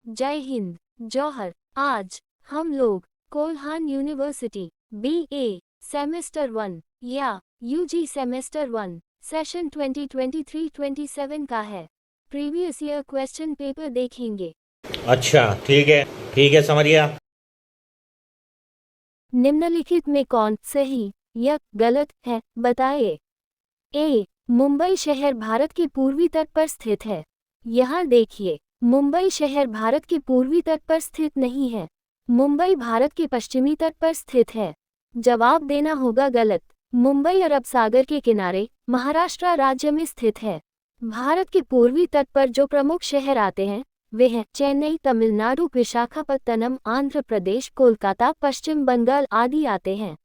जय हिंद। जौहर। आज हम लोग कोल्हान यूनिवर्सिटी BA सेमेस्टर 1 या UG सेमेस्टर 1 सेशन 2023-27 का है प्रीवियस ईयर क्वेश्चन पेपर देखेंगे। अच्छा ठीक है समझ गया। निम्नलिखित में कौन सही या गलत है बताइए। ए। मुंबई शहर भारत के पूर्वी तट पर स्थित है। यहाँ देखिए, मुंबई शहर भारत के पूर्वी तट पर स्थित नहीं है। मुंबई भारत के पश्चिमी तट पर स्थित है। जवाब देना होगा गलत। मुंबई अरब सागर के किनारे महाराष्ट्र राज्य में स्थित है। भारत के पूर्वी तट पर जो प्रमुख शहर आते हैं वे हैं चेन्नई तमिलनाडु, विशाखापत्तनम आंध्र प्रदेश, कोलकाता पश्चिम बंगाल आदि आते हैं।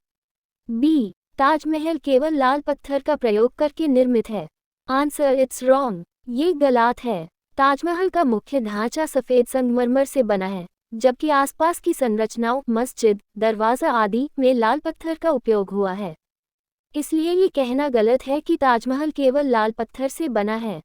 बी। ताजमहल केवल लाल पत्थर का प्रयोग करके निर्मित है। आंसर इट्स रॉन्ग, ये गलत है। ताजमहल का मुख्य ढांचा सफेद संगमरमर से बना है, जबकि आसपास की संरचनाओं मस्जिद, दरवाजा आदि में लाल पत्थर का उपयोग हुआ है। इसलिए ये कहना गलत है कि ताजमहल केवल लाल पत्थर से बना है।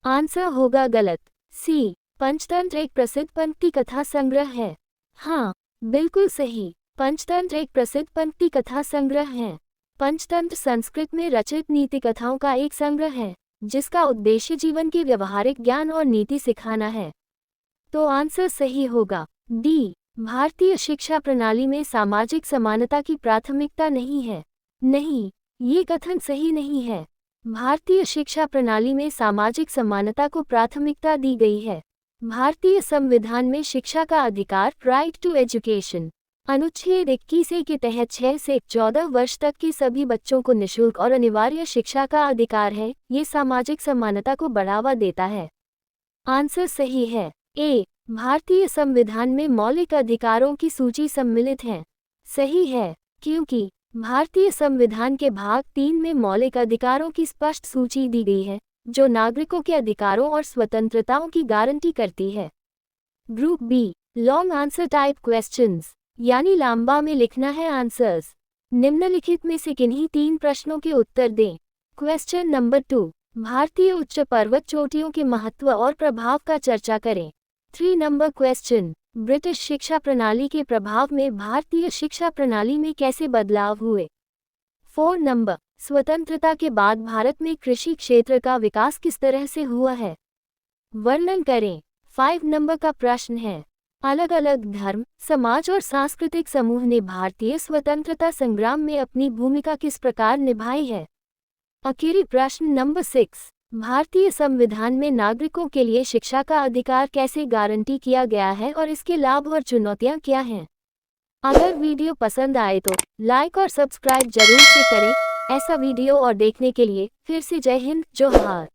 आंसर होगा गलत। सी। पंचतंत्र एक प्रसिद्ध पंक्ति कथा संग्रह है। हाँ, बिल्कुल सही। पंचतंत्र एक प्रसिद्ध पंक्ति कथा संग्रह है। पंचतंत्र संस्कृत में रचित नीति कथाओं का एक संग्रह है, जिसका उद्देश्य जीवन के व्यवहारिक ज्ञान और नीति सिखाना है। तो आंसर सही होगा डी। भारतीय शिक्षा प्रणाली में सामाजिक समानता की प्राथमिकता नहीं है। नहीं, ये कथन सही नहीं है। भारतीय शिक्षा प्रणाली में सामाजिक समानता को प्राथमिकता दी गई है। भारतीय संविधान में शिक्षा का अधिकार राइट टू एजुकेशन अनुच्छेद 21A के तहत 6 से 14 वर्ष तक के सभी बच्चों को निःशुल्क और अनिवार्य शिक्षा का अधिकार है। ये सामाजिक समानता को बढ़ावा देता है। आंसर सही है ए। भारतीय संविधान में मौलिक अधिकारों की सूची सम्मिलित है। सही है, क्योंकि भारतीय संविधान के भाग 3 में मौलिक अधिकारों की स्पष्ट सूची दी गई है, जो नागरिकों के अधिकारों और स्वतंत्रताओं की गारंटी करती है। Group B long answer type questions, यानी लंबा में लिखना है आंसर्स। निम्नलिखित में से किन्हीं 3 प्रश्नों के उत्तर दें। क्वेश्चन नंबर 2, भारतीय उच्च पर्वत चोटियों के महत्व और प्रभाव का चर्चा करें। 3 नंबर क्वेश्चन, ब्रिटिश शिक्षा प्रणाली के प्रभाव में भारतीय शिक्षा प्रणाली में कैसे बदलाव हुए। 4 नंबर, स्वतंत्रता के बाद भारत में कृषि क्षेत्र का विकास किस तरह से हुआ है, वर्णन करें। 5 नंबर का प्रश्न है, अलग अलग धर्म, समाज और सांस्कृतिक समूह ने भारतीय स्वतंत्रता संग्राम में अपनी भूमिका किस प्रकार निभाई है। आखिरी प्रश्न नंबर 6, भारतीय संविधान में नागरिकों के लिए शिक्षा का अधिकार कैसे गारंटी किया गया है और इसके लाभ और चुनौतियां क्या हैं। अगर वीडियो पसंद आए तो लाइक और सब्सक्राइब जरूर से करें। ऐसा वीडियो और देखने के लिए फिर से जय हिंद, जोहार।